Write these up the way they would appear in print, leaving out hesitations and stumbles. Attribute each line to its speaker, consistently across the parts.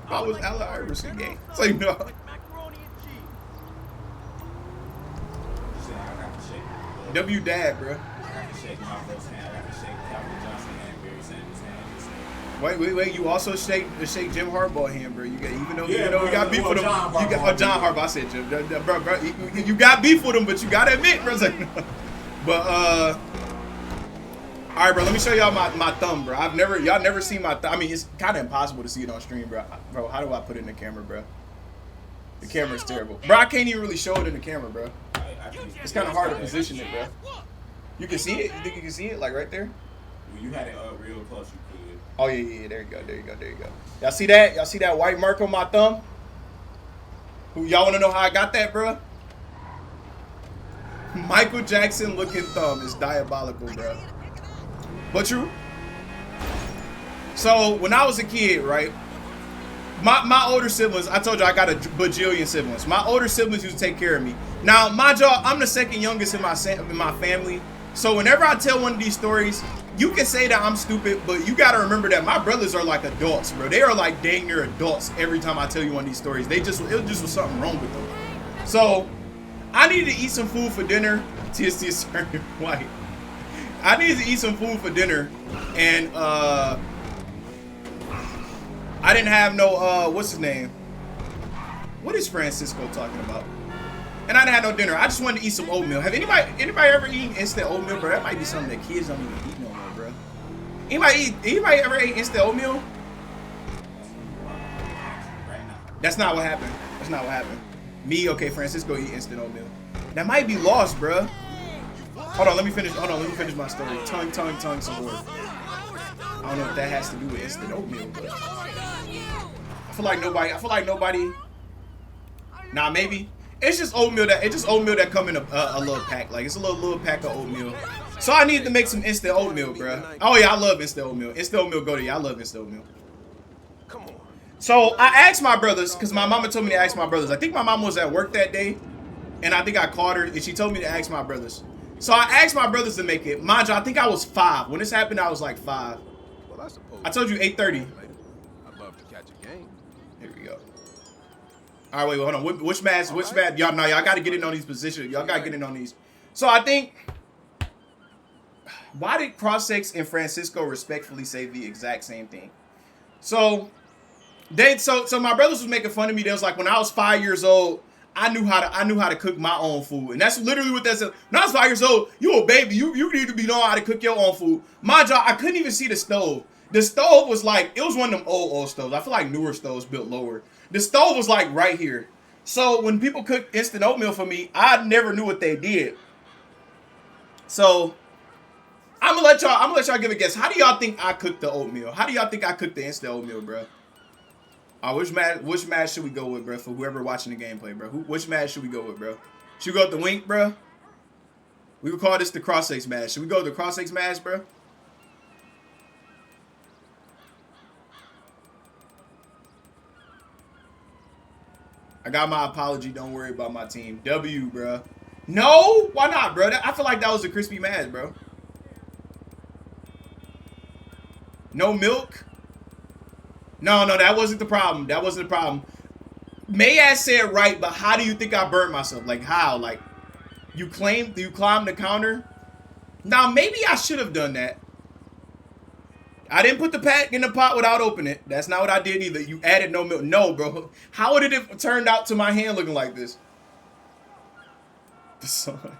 Speaker 1: I was Allen Iverson game. So you know. W dad, bro. Wait. You also shake Jim Harbaugh hand, bro. You got even though we got beef with him. You got John Harbaugh. I said Jim, bro. You got beef with him, but you gotta admit, bro. Like, but all right, bro. Let me show y'all my thumb, bro. Y'all never seen my thumb. I mean, it's kind of impossible to see it on stream, bro. Bro, how do I put it in the camera, bro? The camera's terrible, bro. I can't even really show it in the camera, bro. It's kind of hard to position it, bro. You can see it. You think you can see it, like right there?
Speaker 2: When you had it real close, you could.
Speaker 1: Oh yeah. There you go. Y'all see that? Y'all see that white mark on my thumb? Y'all want to know how I got that, bro? Michael Jackson looking thumb is diabolical, bro. But true. So when I was a kid, right? My older siblings, I told you I got a bajillion siblings. My older siblings used to take care of me. Now, mind y'all, I'm the second youngest in my family. So whenever I tell one of these stories, you can say that I'm stupid, but you gotta remember that my brothers are like adults, bro. They are like dang near adults every time I tell you one of these stories. It just was something wrong with them. So I needed to eat some food for dinner. TST white. I needed to eat some food for dinner, and I didn't have no what's his name? What is Francisco talking about? And I didn't have no dinner. I just wanted to eat some oatmeal. Have anybody ever eaten instant oatmeal, bro? That might be something that kids don't even eat no more, bro. Anybody ever ate instant oatmeal? That's not what happened. Me, okay, Francisco eat instant oatmeal. That might be lost, bro. Hold on, let me finish my story. Tongue some more. I don't know what that has to do with instant oatmeal, but I feel like nobody. Nah, maybe. It's just oatmeal that come in a little pack. Like it's a little pack of oatmeal. So I need to make some instant oatmeal, bro. Oh yeah, I love instant oatmeal. Instant oatmeal go to you. I love instant oatmeal. Come on. So I asked my brothers, because my mama told me to ask my brothers. I think my mom was at work that day, and I think I called her, and she told me to ask my brothers. So I asked my brothers to make it. Mind you, I think I was 5. When this happened, I was like 5. I told you 8:30.
Speaker 3: I'd love to catch a game.
Speaker 1: Here we go. All right, wait, hold on. Which match? Y'all got to get in on these positions. Y'all got to get in on these. So I think, why did Cross-X and Francisco respectfully say the exact same thing? So my brothers was making fun of me. They was like, when I was 5 years old, I knew how to cook my own food, and that's literally what that said. When I was 5 years old, you a baby. You need to be knowing how to cook your own food. Mind you, I couldn't even see the stove. The stove was like, it was one of them old stoves. I feel like newer stoves built lower. The stove was like right here. So when people cook instant oatmeal for me, I never knew what they did. So I'm gonna let y'all give a guess. How do y'all think I cooked the oatmeal? How do y'all think I cooked the instant oatmeal, bro? Which match should we go with, bro? For whoever watching the gameplay, bro. Which match should we go with, bro? Should we go with the Wink, bro? We would call this the Cross-X match. Should we go with the Cross-X match, bro? I got my apology. Don't worry about my team. W, bro. No? Why not, bro? I feel like that was a crispy match, bro. No milk? No, that wasn't the problem. That wasn't the problem. Mayaz said right, but how do you think I burnt myself? Like, how? Like, you climbed the counter? Now, maybe I should have done that. I didn't put the pack in the pot without opening it. That's not what I did either. You added no milk. No, bro. How would it have turned out to my hand looking like this? The sun.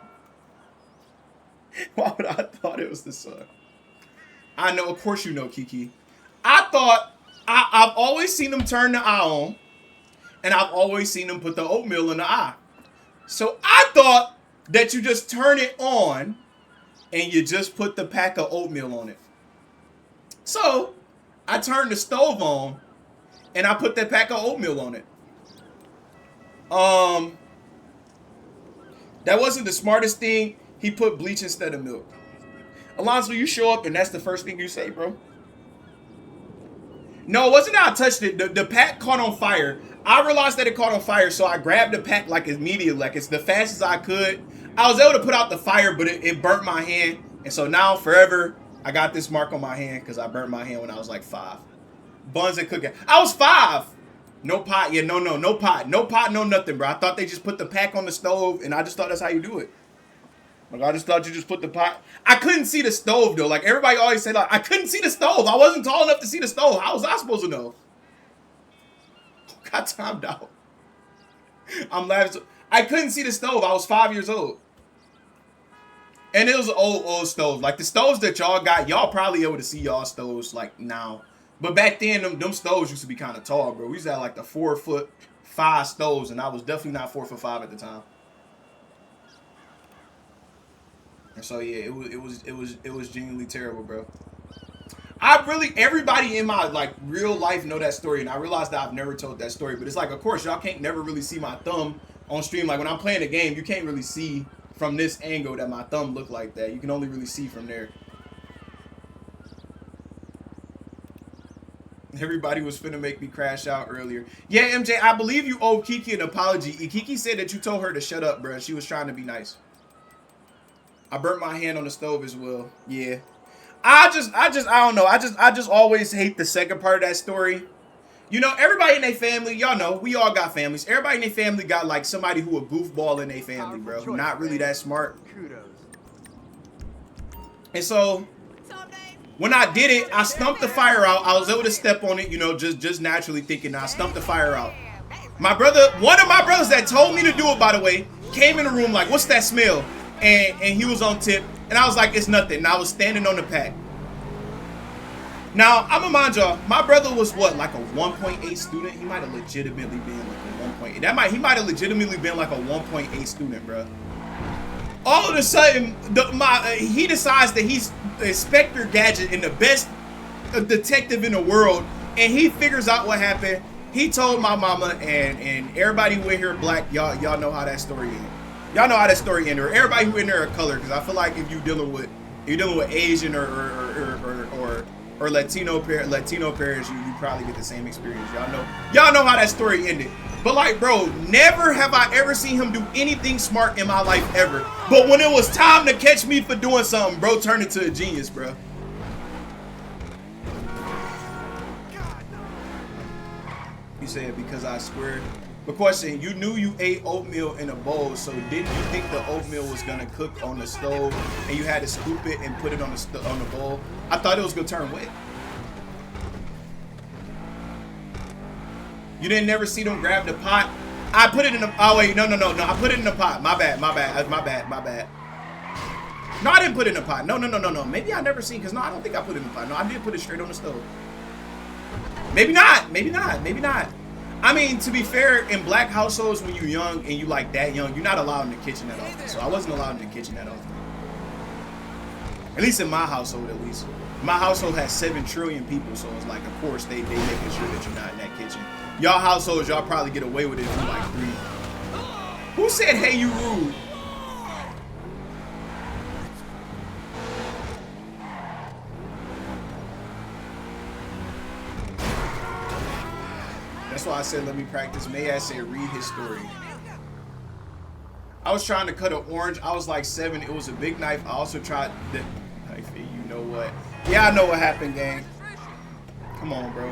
Speaker 1: Why would I thought it was the sun? I know. Of course you know, Kiki. I thought... I've always seen them turn the eye on, and I've always seen them put the oatmeal in the eye. So I thought that you just turn it on, and you just put the pack of oatmeal on it. So I turned the stove on, and I put that pack of oatmeal on it. That wasn't the smartest thing. He put bleach instead of milk. Alonzo, you show up, and that's the first thing you say, bro. No, it wasn't that I touched it. The pack caught on fire. I realized that it caught on fire, so I grabbed the pack like immediately, like it's the fastest I could. I was able to put out the fire, but it burnt my hand. And so now forever, I got this mark on my hand because I burnt my hand when I was like 5. Buns and cooking. I was 5. No pot. Yeah, no pot. No pot, no nothing, bro. I thought they just put the pack on the stove, and I just thought that's how you do it. Like, I just thought you just put the pot. I couldn't see the stove, though. Like, everybody always say, like, I couldn't see the stove. I wasn't tall enough to see the stove. How was I supposed to know? Got timed out. I'm laughing. I couldn't see the stove. I was 5 years old. And it was an old stove. Like, the stoves that y'all got, y'all probably able to see y'all stoves, like, now. But back then, them stoves used to be kind of tall, bro. We used to have, like, the 4'5" stoves, and I was definitely not 4'5" at the time. And so yeah, it was genuinely terrible, bro. Everybody in my like real life know that story, and I realized that I've never told that story. But it's like, of course, y'all can't never really see my thumb on stream. Like when I'm playing a game, you can't really see from this angle that my thumb looked like that. You can only really see from there. Everybody was finna make me crash out earlier. Yeah, MJ, I believe you owe Kiki an apology. Kiki said that you told her to shut up, bro. She was trying to be nice. I burnt my hand on the stove as well. Yeah. I don't know. I just always hate the second part of that story. You know, everybody in their family, y'all know, we all got families. Everybody in their family got like somebody who a goofball in their family, bro. Who not really that smart. And so when I did it, I stumped the fire out. I was able to step on it, you know, just naturally thinking. I stumped the fire out. My brother, one of my brothers that told me to do it, by the way, came in the room like, what's that smell? And he was on tip, and I was like, it's nothing. And I was standing on the pack. Now, I'm gonna mind y'all, my brother was what, like a 1.8 student? He might have legitimately been like a 1.8. He might have legitimately been like a 1.8 student, bro. All of a sudden, he decides that he's Inspector Gadget and the best detective in the world, and he figures out what happened. He told my mama, and everybody who in here black, y'all know how that story ends. Y'all know how that story ended. Or everybody who in there are color, because I feel like if you're dealing with Asian or Latino parents, you probably get the same experience. Y'all know how that story ended. But like, bro, never have I ever seen him do anything smart in my life ever. But when it was time to catch me for doing something, bro turned into a genius, bro. You said because I squared. But question, you knew you ate oatmeal in a bowl, so didn't you think the oatmeal was gonna cook on the stove and you had to scoop it and put it on the bowl? I thought it was gonna turn wet. You didn't never see them grab the pot? I put it in the, oh wait, no, I put it in the pot. My bad. No, I didn't put it in the pot. No. Maybe I never seen, because no, I don't think I put it in the pot. No, I did put it straight on the stove. Maybe not. I mean, to be fair, in black households, when you're young and you like that young, you're not allowed in the kitchen that often. So I wasn't allowed in the kitchen that often. At least in my household, at least. My household has 7 trillion people, so it's like, of course, they making sure that you're not in that kitchen. Y'all households, y'all probably get away with it for like 3. Who said, hey, you rude? That's why I said, let me practice. May I said, read his story. I was trying to cut an orange. I was like 7. It was a big knife. I also tried the knife. You know what? Yeah, I know what happened, gang. Come on, bro.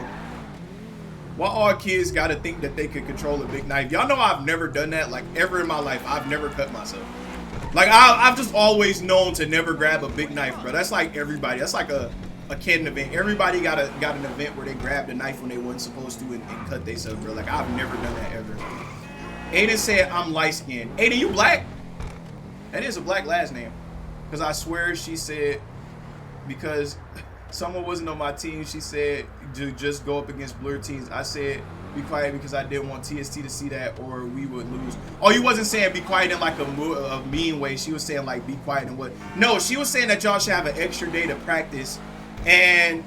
Speaker 1: Why all kids gotta think that they could control a big knife? Y'all know I've never done that. Like, ever in my life, I've never cut myself. Like, I've just always known to never grab a big knife, bro. That's like everybody. That's like a kid event. Everybody got an event where they grabbed a knife when they weren't supposed to and cut themselves, bro. Like, I've never done that ever. Aiden said I'm light-skinned. Aiden, you black? That is a black last name. Because I swear she said, because someone wasn't on my team, she said to just go up against blur teams. I said be quiet because I didn't want TST to see that or we would lose. Oh, you wasn't saying be quiet in like a mean way. She was saying like be quiet and what? No, she was saying that y'all should have an extra day to practice. And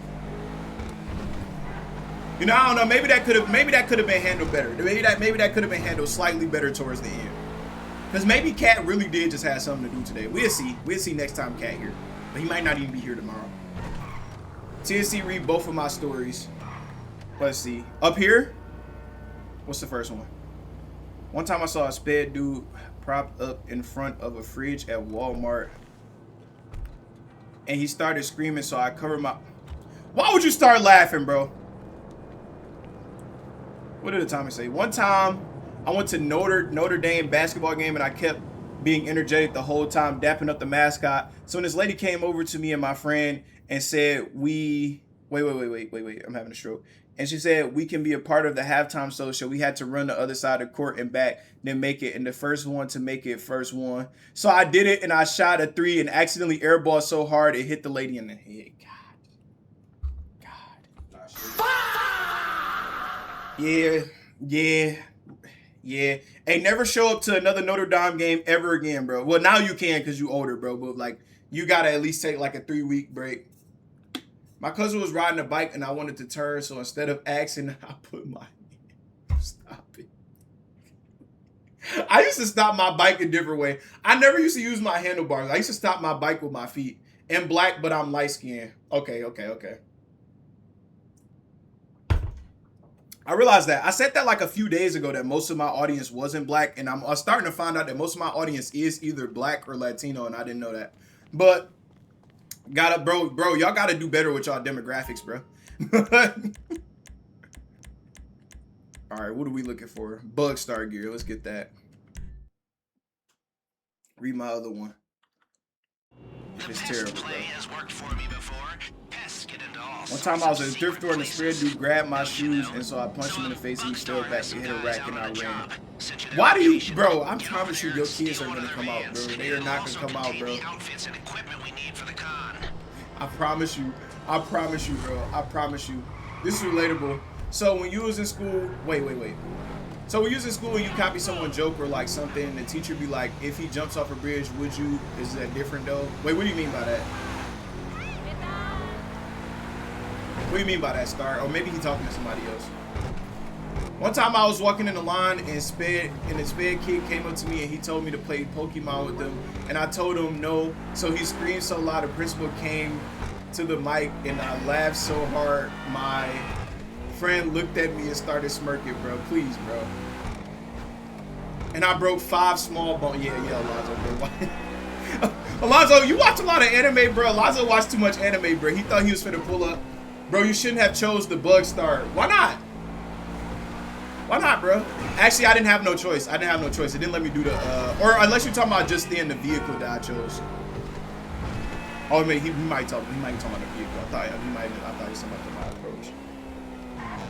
Speaker 1: you know, I don't know. Maybe that could have been handled better. Maybe that could have been handled slightly better towards the end. Because maybe Cat really did just have something to do today. We'll see. We'll see next time Cat here. But he might not even be here tomorrow. TSC read both of my stories. Let's see. Up here. What's the first one? One time I saw a sped dude propped up in front of a fridge at Walmart. And he started screaming, so I covered my... Why would you start laughing, bro? What did the timer say? One time, I went to Notre Dame basketball game and I kept being energetic the whole time, dapping up the mascot. So when this lady came over to me and my friend and said, wait, I'm having a stroke. And she said, we can be a part of the halftime social. We had to run the other side of the court and back, then make it. And the first one to make it first one. So I did it and I shot a 3 and accidentally airballed so hard it hit the lady in the head. Yeah. Hey, never show up to another Notre Dame game ever again, bro. Well, now you can because you older, bro. But like, you gotta at least take like a 3-week break. My cousin was riding a bike and I wanted to turn, so instead of asking, I put my stop it. I used to stop my bike a different way. I never used to use my handlebars. I used to stop my bike with my feet. And black, but I'm light skinned. Okay. I realized that. I said that like a few days ago that most of my audience wasn't black, and I'm starting to find out that most of my audience is either black or Latino, and I didn't know that. But bro, y'all gotta do better with y'all demographics, bro. All right, what are we looking for? Bug star gear. Let's get that. Read my other one. It's terrible, bro. One time I was at a thrift store and the spread dude grabbed my shoes, and so I punched him in the face and he fell back and hit a rack and I ran. Why do you, bro? I promise you, your kids are gonna come out, bro. They are not gonna come out, bro. I promise you, bro. I promise you. This is relatable. So when you was in school, wait. So when you was in school and you copy someone joke or like something, and the teacher be like, if he jumps off a bridge, would you? Is that different though? Wait, what do you mean by that? What do you mean by that, Star? Or maybe he talking to somebody else. One time I was walking in the line and the sped kid came up to me and he told me to play Pokemon with them. And I told him no. So he screamed so loud the principal came to the mic and I laughed so hard my friend looked at me and started smirking, bro. Please, bro. And I broke 5 small bones. Yeah, Alonzo, bro. Alonzo, you watch a lot of anime, bro. Alonzo watched too much anime, bro. He thought he was finna pull up. Bro, you shouldn't have chose the bug star. Why not? Why not, bro? Actually, I didn't have no choice. It didn't let me do the, or unless you're talking about just then the vehicle that I chose. Oh, man, he might be talking about the vehicle. I thought he was talking about my approach.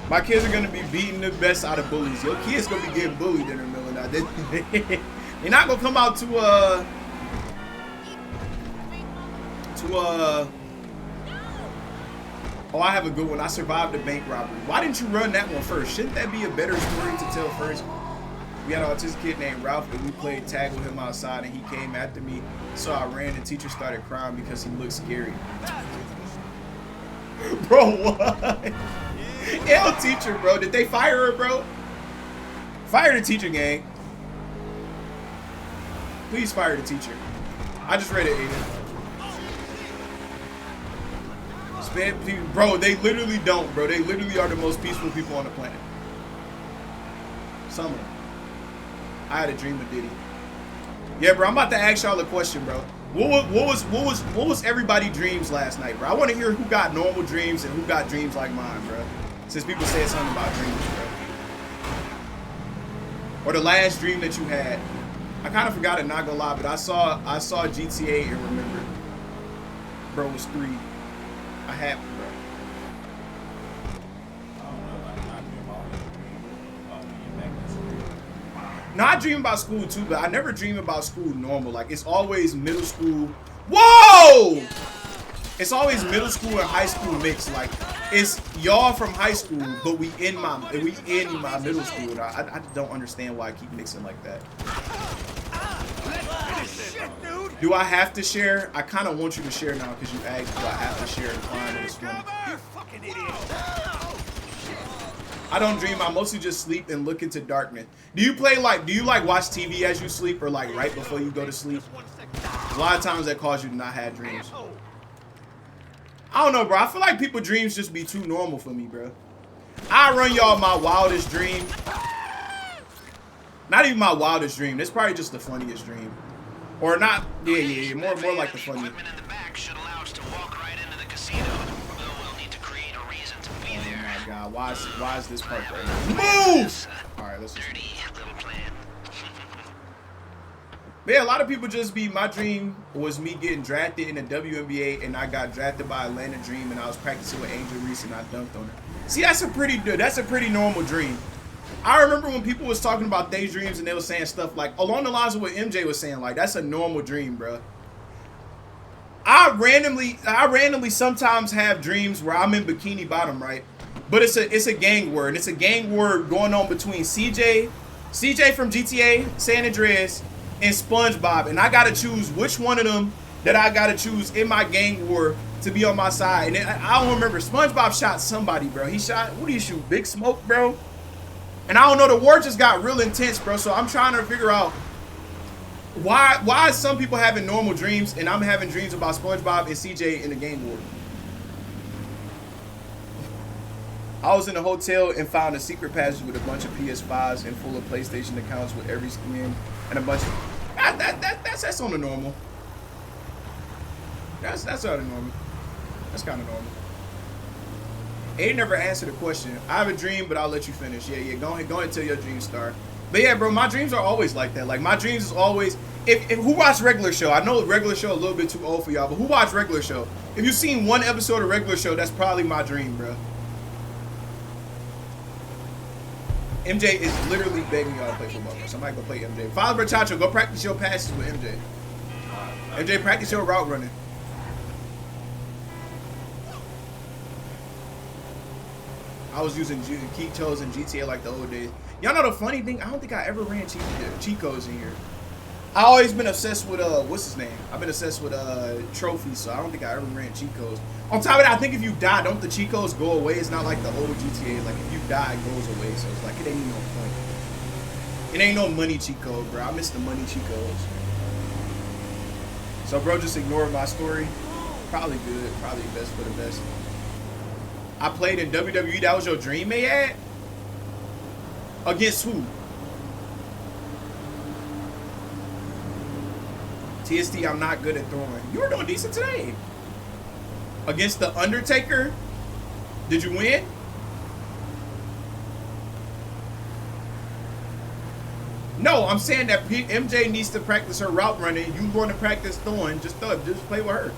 Speaker 1: My kids are gonna be beating the best out of bullies. Your kids gonna be getting bullied in the middle of that. They're not gonna come out to oh, I have a good one. I survived a bank robbery. Why didn't you run that one first? Shouldn't that be a better story to tell first? We had an autistic kid named Ralph and we played tag with him outside and he came after me. So I ran and the teacher started crying because he looked scary. Bro, what? Hell teacher, bro. Did they fire her, bro? Fire the teacher, gang. Please fire the teacher. I just read it, Aiden. Bro, they literally don't, bro. They literally are the most peaceful people on the planet. Some of them. I had a dream of Diddy. Yeah, bro. I'm about to ask y'all a question, bro. What was everybody's dreams last night, bro? I want to hear who got normal dreams and who got dreams like mine, bro. Since people said something about dreams, bro. Or the last dream that you had. I kind of forgot it, not gonna lie, but I saw GTA and remembered. Bro, it was 3. I have, bro. No, I dream about school too, but I never dream about school normal. Like, it's always middle school. Whoa! It's always middle school and high school mixed. Like, it's y'all from high school, but we in my middle school. And I don't understand why I keep mixing like that. Do I have to share? I kind of want you to share now because you asked, do I have to share and climb in this one? You fucking idiot. I don't dream. I mostly just sleep and look into darkness. Do you watch TV as you sleep or like right before you go to sleep? A lot of times that cause you to not have dreams. I don't know, bro. I feel like people's dreams just be too normal for me, bro. I run y'all my wildest dream. Not even my wildest dream. That's probably just the funniest dream. Or not, yeah, more like the funny.
Speaker 4: Equipment in the back should allow us to walk right into the casino, though we'll need to create a reason to be there.
Speaker 1: Oh my God, Nah, why is this part there? Move! Alright, let's just... But yeah, a lot of people just be, my dream was me getting drafted in the WNBA, and I got drafted by Atlanta Dream, and I was practicing with Angel Reese, and I dunked on her. See, that's a pretty normal dream. I remember when people was talking about daydreams, and they were saying stuff like, along the lines of what MJ was saying, like, that's a normal dream, bro. I randomly sometimes have dreams where I'm in Bikini Bottom, right? But it's a gang war, and it's a gang war going on between CJ from GTA San Andreas and SpongeBob, and I gotta choose which one of them that I gotta choose in my gang war to be on my side. And I don't remember, SpongeBob shot somebody, bro. He shot, what do you shoot, Big Smoke, bro? And I don't know, the war just got real intense, bro. So I'm trying to figure out why some people having normal dreams and I'm having dreams about SpongeBob and CJ in the gang war. I was in a hotel and found a secret passage with a bunch of PS5s and full of PlayStation accounts with every skin and a bunch of... That's on the normal. That's sort of normal. That's kind of normal. Aiden never answered the question. I have a dream, but I'll let you finish. Yeah, go ahead and tell your dream, Star. But yeah, bro, my dreams are always like that. Like, my dreams is always... If who watched Regular Show? I know Regular Show a little bit too old for y'all, but who watched Regular Show? If you've seen one episode of Regular Show, that's probably my dream, bro. MJ is literally begging y'all to play football. Somebody go play MJ. Father Bertacho, go practice your passes with MJ. MJ, practice your route running. I was using cheat codes in GTA like the old days. Y'all know the funny thing? I don't think I ever ran cheat codes in here. I always been obsessed with what's his name? I've been obsessed with trophies, so I don't think I ever ran cheat codes. On top of that, I think if you die, don't the cheat codes go away? It's not like the old GTA. Like if you die, it goes away. So it's like it ain't no point. It ain't no money cheat code, bro. I miss the money cheat codes. So bro, just ignore my story. Probably good. Probably best for the best. I played in WWE. That was your dream, Mayad? Against who? TST, I'm not good at throwing. You were doing decent today. Against The Undertaker? Did you win? No, I'm saying that MJ needs to practice her route running. You going to practice throwing. Just play with her.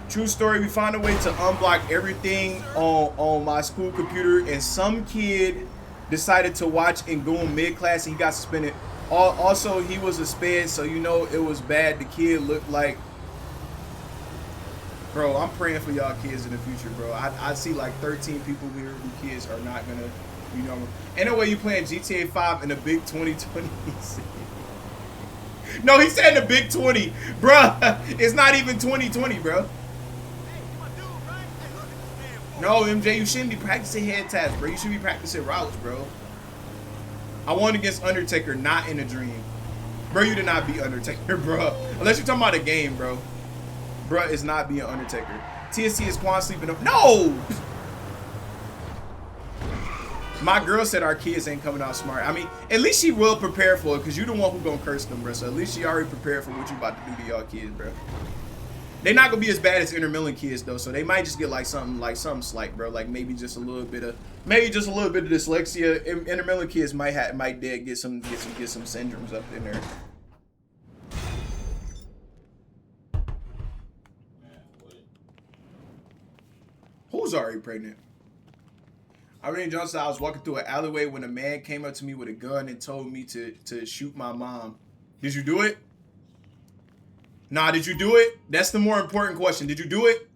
Speaker 1: True story, we found a way to unblock everything on my school computer, and some kid decided to watch and go in mid-class and he got suspended. Also, he was a sped, so you know it was bad. The kid looked like... Bro, I'm praying for y'all kids in the future, bro. I see like 13 people here who kids are not gonna be normal. Anyway, you playing GTA 5 in the big 2020. No, he said the big 20. Bruh, it's not even 2020, bro. No, MJ, you shouldn't be practicing head taps, bro. You should be practicing routes, bro. I won against Undertaker, not in a dream. Bro, you did not beat Undertaker, bro. Unless you're talking about a game, bro. Bro is not being Undertaker. TST is Quan sleeping up. No! My girl said our kids ain't coming out smart. I mean, at least she will prepare for it, because you're the one who gonna curse them, bro. So at least she already prepared for what you about to do to y'all kids, bro. They're not gonna be as bad as Intermillion kids though, so they might just get like something slight, bro. Like maybe just a little bit of dyslexia. Intermillion kids might get some syndromes up in there. Who's already pregnant? Irene Johnson, I was walking through an alleyway when a man came up to me with a gun and told me to shoot my mom. Did you do it? Nah, did you do it? That's the more important question. Did you do it?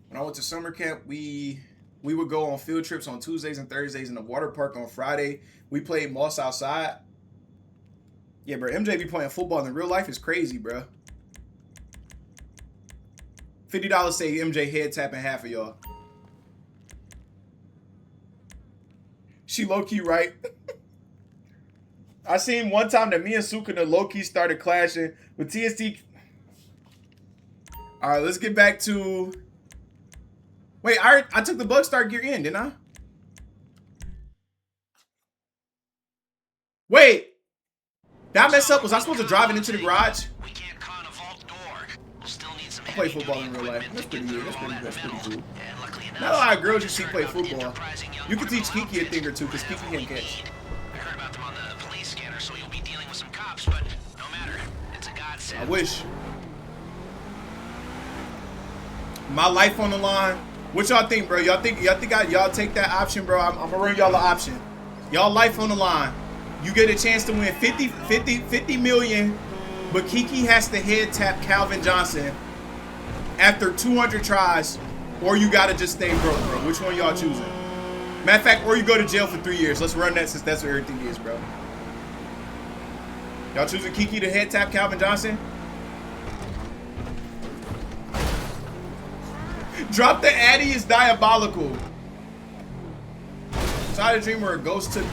Speaker 1: When I went to summer camp, we would go on field trips on Tuesdays and Thursdays in the water park on Friday. We played moss outside. Yeah, bro, MJ be playing football in real life is crazy, bro. $50 say MJ head tapping half of y'all. She low-key right. I seen one time that me and Sukuna low-key started clashing with TST. All right, let's get back to... Wait, I took the bug start gear in, didn't I? Wait. Did I mess up? Was I supposed to drive it into the garage?
Speaker 4: We can't con a vault door. We'll still need some help.
Speaker 1: play football in real life. That's pretty good. That's pretty cool. Not a lot of girls you see play football. You can teach Kiki a thing or two because Kiki can catch.
Speaker 4: I heard about them on the police scanner, so you'll be dealing with some cops, but no matter. It's a godsend.
Speaker 1: I wish. My life on the line. What y'all think, bro? Y'all think y'all take that option, bro? I'm gonna run y'all an option. Y'all life on the line. You get a chance to win 50 million, but Kiki has to head tap Calvin Johnson after 200 tries, or you gotta just stay broke, bro. Which one y'all choosing? Matter of fact, or you go to jail for 3 years. Let's run that since that's what everything is, bro. Y'all choosing Kiki to head tap Calvin Johnson? Drop the Addy is diabolical. So I had a dream where a ghost took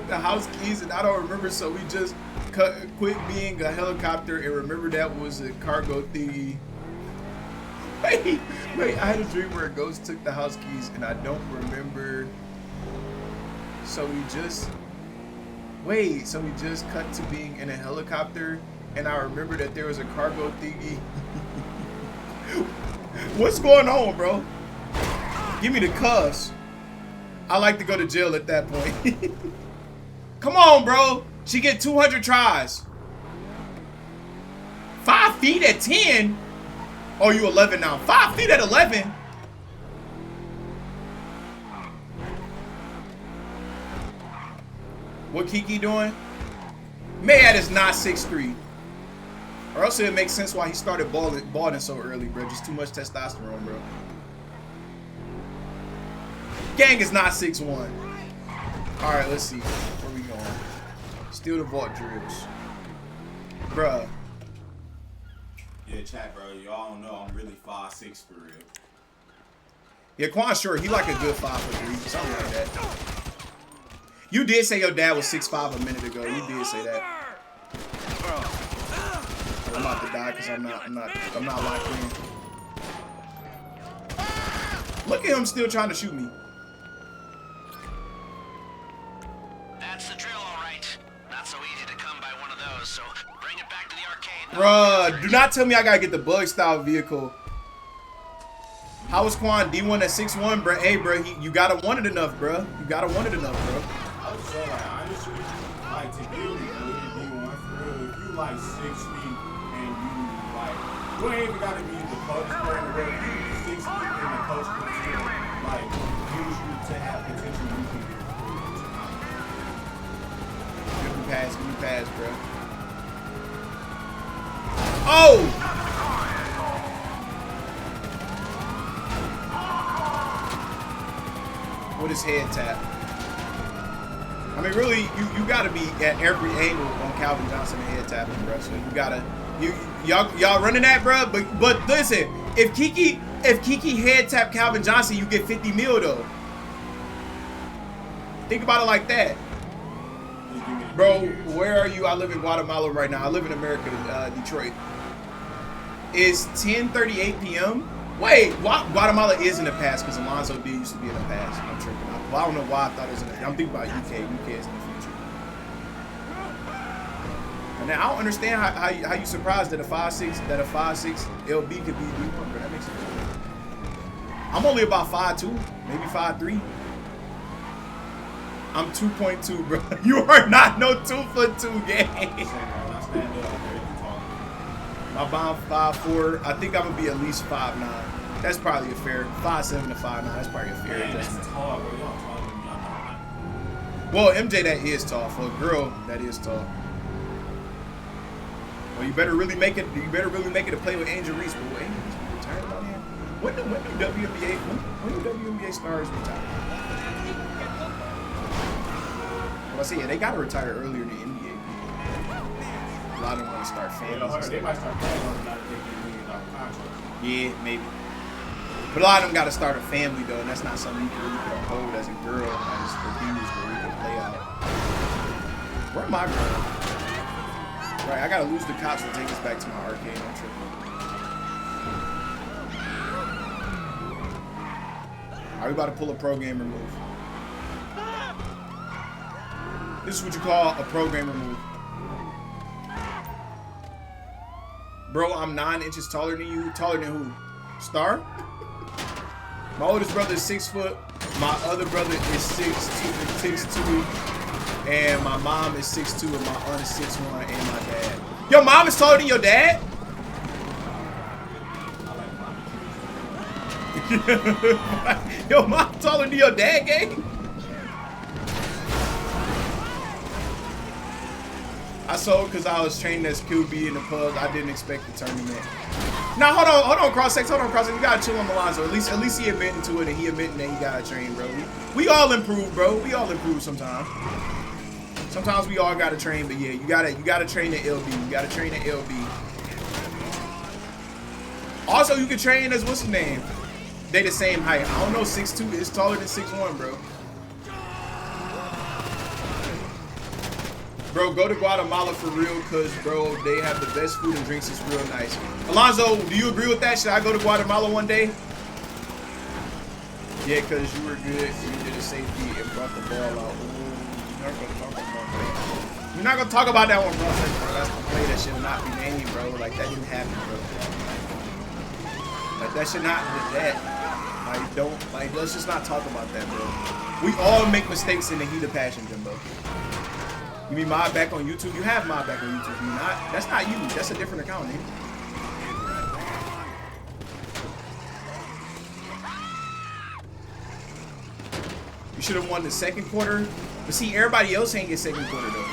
Speaker 1: the house keys and I don't remember, so we just quit being a helicopter and remember that was a cargo thingy. Wait, I had a dream where a ghost took the house keys and I don't remember. So we just cut to being in a helicopter and I remember that there was a cargo thingy. What's going on, bro? Give me the cuss. I like to go to jail at that point. Come on, bro. She get 200 tries. 5 feet at 10? Oh, you 11 now. 5 feet at 11? What Kiki doing? Mayad is not 6'3". Or else it makes sense why he started balling so early, bro. Just too much testosterone, bro. Gang is not 6'1". All right, let's see. Where we going? Steal the vault drills. Bruh.
Speaker 2: Yeah, chat, bro. Y'all don't know I'm really 5'6" for real.
Speaker 1: Yeah, Quan short. He like a good 5'3", something like that. You did say your dad was 6'5" a minute ago. You did say that. I'm about to die because I'm not locked in. Look at him still trying to shoot me.
Speaker 4: That's the drill, all right. Not so easy to come by one of those, so bring it back to the arcade.
Speaker 1: Bruh, do not tell me I gotta get the bug style vehicle. How is Quan D1 at 6'1", bro? Hey, bro, you gotta want it enough, bro. You gotta want it enough, bro.
Speaker 2: I was saying, like, honestly, like, to give you D1 for real, if you like 6 feet and you like, you ain't even gotta be the coach player, but if you 6 feet and the coach comes in, like, use you to have potential, you can get
Speaker 1: Give me pass, bro. Oh! With his head tap. I mean, really, you gotta be at every angle on Calvin Johnson and head tapping, bro. So you gotta, y'all running that, bro. But listen, if Kiki head tap Calvin Johnson, you get 50 mil though. Think about it like that. Bro, where are you? I live in Guatemala right now. I live in America, Detroit. It's 10:38 p.m. Wait, Guatemala is in the past because Alonzo D used to be in the past. I'm tripping out. Well, I don't know why I thought it was in the. I'm thinking about UK. UK is in the future. And now I don't understand how you surprised that a 5'6" LB could be D1, but that makes sense. I'm only about 5'2", maybe 5'3". I'm 2.2, bro. You are not no 2'2" gang. My bomb 5'4". I think I'm gonna be at least 5'9". That's probably a fair 5'7" to 5'9". That's probably a fair adjustment. Well, MJ, that is tall. For a girl, that is tall. Well, you better really make it. You better really make it a play with Angel Reese. But wait, he's retired on him. When do WNBA stars retire? Well, I say yeah, they gotta retire earlier than the NBA. A lot of them want to start families.
Speaker 2: They might start playing on about taking $1 million contract.
Speaker 1: Yeah, maybe. But a lot of them got to start a family though, and that's not something you can really hold as a girl, as for dudes where we can play out. Where am I going? Right, I gotta lose the cops to take us back to my arcade. I'm tripping. Are we about to pull a pro gamer move? This is what you call a pro gamer move. Bro, I'm 9 inches taller than you. Taller than who? Star? My oldest brother is 6 foot. My other brother is 6'2", and my mom is 6'2", and my aunt is 6'1", and my dad. Your mom is taller than your dad? Your mom taller than your dad, gang? I sold because I was trained as QB in the pub. I didn't expect the tournament. Now hold on, Cross-X. You gotta chill on Alonzo. At least he admitting to it, and he admitting that he gotta train, bro. We all improve, bro. We all improve sometimes. Sometimes we all gotta train, but yeah, you gotta train the LB. You gotta train the LB. Also, you can train as what's his name? They the same height. I don't know, 6'2" is taller than 6'1", bro. Bro, go to Guatemala for real, cause bro, they have the best food and drinks. It's real nice. Alonzo, do you agree with that? Should I go to Guatemala one day? Yeah, cause you were good. You did a safety and brought the ball out. We're not gonna talk about that one, bro. That's the play that should not be named, bro. Like that didn't happen, bro. Like that should not be that. Like let's just not talk about that, bro. We all make mistakes in the heat of passion, Jimbo. You mean mod back on YouTube? You have mod back on YouTube. You not? That's not you. That's a different account, nigga. You should have won the second quarter. But see, everybody else ain't get second quarter though.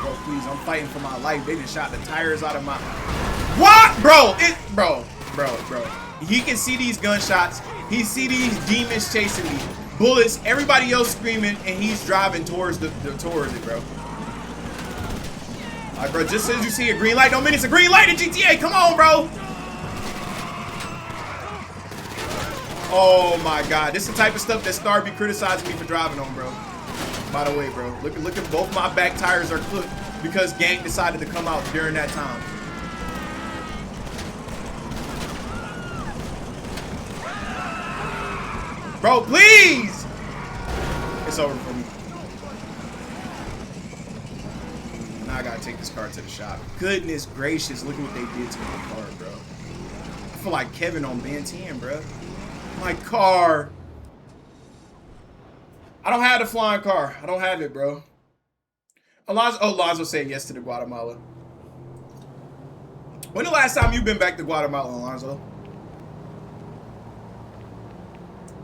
Speaker 1: Bro, please, I'm fighting for my life. They just shot the tires out of my. What, bro? Bro. He can see these gunshots. He see these demons chasing me. Bullets, everybody else screaming, and he's driving towards towards it, bro. Alright, bro, just as you see a green light, don't mean it's a green light in GTA. Come on, bro. Oh my god, this is the type of stuff that Star be criticizing me for driving on, bro. By the way, bro, look at both my back tires are cooked because gang decided to come out during that time. Bro, please! It's over for me. Now I gotta take this car to the shop. Goodness gracious, look at what they did to my car, bro. I feel like Kevin on Ben 10, bro. My car. I don't have the flying car. I don't have it, bro. Alonzo said yes to the Guatemala. When the last time you been back to Guatemala, Alonzo?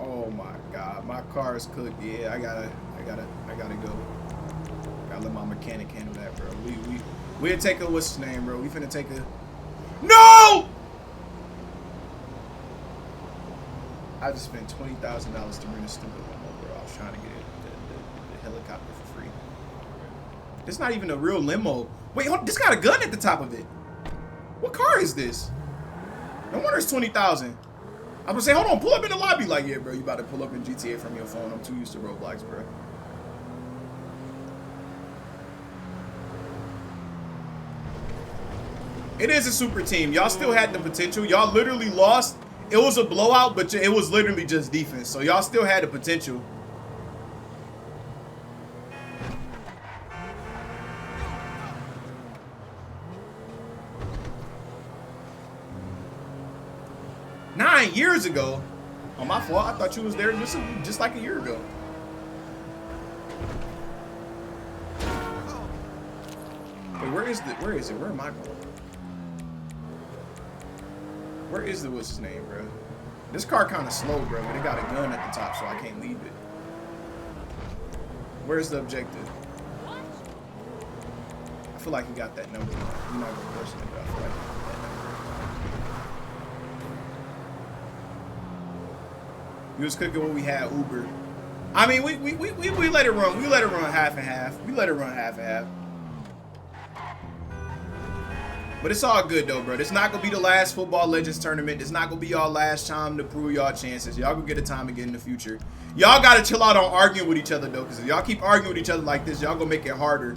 Speaker 1: Oh my god, my car is cooked. Yeah, I gotta go. Gotta let my mechanic handle that, bro. We'll take a, what's his name, bro? We finna take a. No! I just spent $20,000 to rent a stupid limo, bro. I was trying to get the helicopter for free. It's not even a real limo. Wait, hold, this got a gun at the top of it. What car is this? No wonder it's 20,000. I'm gonna say, hold on, pull up in the lobby. Like, yeah, bro, you about to pull up in GTA from your phone. I'm too used to Roblox, bro. It is a super team. Y'all still had the potential. Y'all literally lost. It was a blowout, but it was literally just defense. So y'all still had the potential. Nine years ago? Oh, my fault. I thought you was there just like a year ago. Wait, where is it? Where am I going? Where is what's his name, bro? This car kind of slow, bro, but it got a gun at the top, so I can't leave it. Where's the objective? I feel like he got that number. You're not gonna question it, but I feel like he got that number. We was cooking when we had Uber. I mean, we let it run. We let it run half and half. We let it run half and half. But it's all good though, bro. It's not gonna be the last Football Legends tournament. It's not gonna be y'all last time to prove y'all chances. Y'all gonna get a time again in the future. Y'all gotta chill out on arguing with each other though, because if y'all keep arguing with each other like this, y'all gonna make it harder